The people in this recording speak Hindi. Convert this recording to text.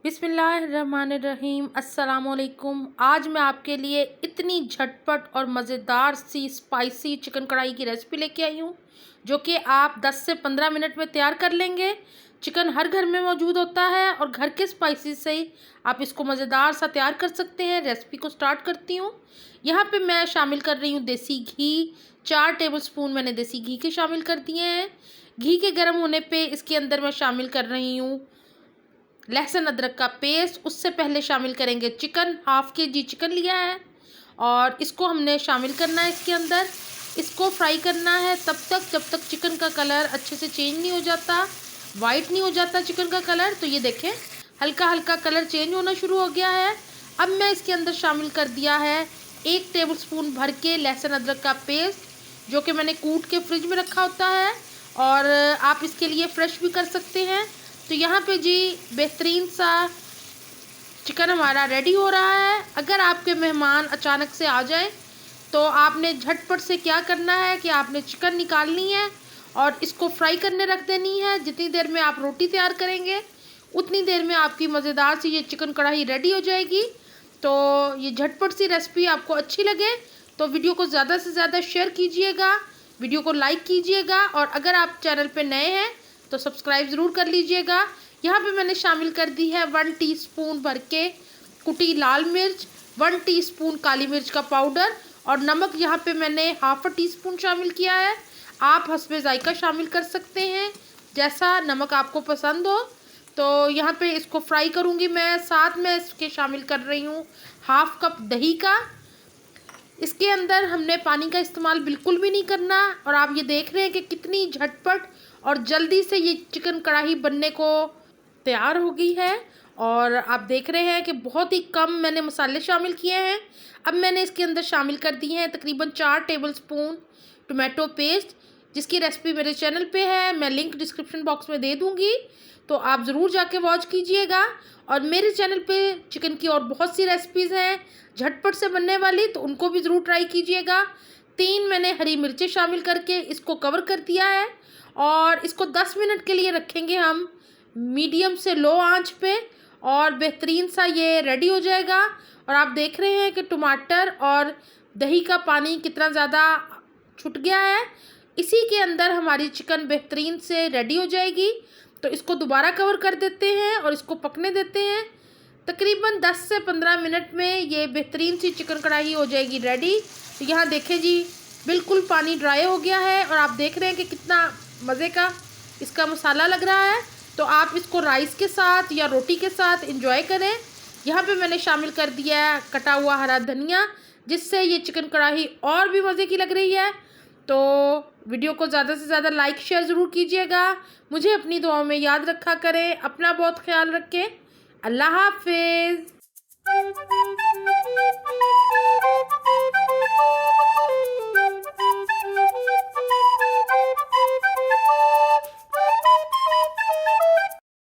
बिस्मिल्लाहिर्रहमानिर्रहीम। अस्सलामुअलैकुम। आज मैं आपके लिए इतनी झटपट और मज़ेदार सी स्पाइसी चिकन कढ़ाई की रेसिपी लेके आई हूँ, जो कि आप 10 से 15 मिनट में तैयार कर लेंगे। चिकन हर घर में मौजूद होता है और घर के स्पाइसी से ही आप इसको मज़ेदार सा तैयार कर सकते हैं। रेसिपी को स्टार्ट करती हूँ। यहाँ पे मैं शामिल कर रही हूँ देसी घी। 4 टेबलस्पून मैंने देसी घी के शामिल कर दिए हैं। घी के गर्म होने पे इसके अंदर मैं शामिल कर रही हूँ लहसुन अदरक का पेस्ट। उससे पहले शामिल करेंगे चिकन। हाफ kg चिकन लिया है और इसको हमने शामिल करना है इसके अंदर। इसको फ्राई करना है तब तक जब तक चिकन का कलर अच्छे से चेंज नहीं हो जाता, वाइट नहीं हो जाता चिकन का कलर। तो ये देखें, हल्का हल्का कलर चेंज होना शुरू हो गया है। अब मैं इसके अंदर शामिल कर दिया है 1 टेबलस्पून भर के लहसुन अदरक का पेस्ट, जो कि मैंने कूट के फ्रिज में रखा होता है और आप इसके लिए फ्रेश भी कर सकते हैं। तो यहाँ पे जी बेहतरीन सा चिकन हमारा रेडी हो रहा है। अगर आपके मेहमान अचानक से आ जाए तो आपने झटपट से क्या करना है कि आपने चिकन निकालनी है और इसको फ्राई करने रख देनी है। जितनी देर में आप रोटी तैयार करेंगे उतनी देर में आपकी मज़ेदार सी ये चिकन कढ़ाई रेडी हो जाएगी। तो ये झटपट सी रेसिपी आपको अच्छी लगे तो वीडियो को ज़्यादा से ज़्यादा शेयर कीजिएगा, वीडियो को लाइक कीजिएगा और अगर आप चैनल पे नए हैं तो सब्सक्राइब ज़रूर कर लीजिएगा। यहाँ पे मैंने शामिल कर दी है 1 टीस्पून भर के कुटी लाल मिर्च, 1 टीस्पून काली मिर्च का पाउडर और नमक यहाँ पे मैंने हाफ टीस्पून शामिल किया है। आप हस्बे जायका शामिल कर सकते हैं, जैसा नमक आपको पसंद हो। तो यहाँ पे इसको फ्राई करूँगी मैं। साथ में इसके शामिल कर रही हूँ हाफ कप दही का। इसके अंदर हमने पानी का इस्तेमाल बिल्कुल भी नहीं करना और आप ये देख रहे हैं कि कितनी झटपट और जल्दी से ये चिकन कढ़ाई बनने को तैयार हो गई है। और आप देख रहे हैं कि बहुत ही कम मैंने मसाले शामिल किए हैं। अब मैंने इसके अंदर शामिल कर दिए हैं तकरीबन 4 टेबलस्पून टोमेटो पेस्ट, जिसकी रेसिपी मेरे चैनल पे है। मैं लिंक डिस्क्रिप्शन बॉक्स में दे दूँगी, तो आप ज़रूर जाके वॉच कीजिएगा। और मेरे चैनल पे चिकन की और बहुत सी रेसिपीज़ हैं झटपट से बनने वाली, तो उनको भी ज़रूर ट्राई कीजिएगा। 3 मैंने हरी मिर्चें शामिल करके इसको कवर कर दिया है और इसको 10 मिनट के लिए रखेंगे हम मीडियम से लो आंच पे और बेहतरीन सा ये रेडी हो जाएगा। और आप देख रहे हैं कि टमाटर और दही का पानी कितना ज़्यादा छूट गया है। इसी के अंदर हमारी चिकन बेहतरीन से रेडी हो जाएगी। तो इसको दोबारा कवर कर देते हैं और इसको पकने देते हैं। तकरीबन 10 से 15 मिनट में ये बेहतरीन सी चिकन कढ़ाई हो जाएगी रेडी। तो यहाँ देखें जी, बिल्कुल पानी ड्राई हो गया है और आप देख रहे हैं कि कितना मज़े का इसका मसाला लग रहा है। तो आप इसको राइस के साथ या रोटी के साथ एंजॉय करें। यहाँ पे मैंने शामिल कर दिया है कटा हुआ हरा धनिया, जिससे ये चिकन कढ़ाई और भी मज़े की लग रही है। तो वीडियो को ज़्यादा से ज़्यादा लाइक शेयर ज़रूर कीजिएगा। मुझे अपनी दुआओं में याद रखा करें। अपना बहुत ख्याल रखें। अल्लाह हाफिज़।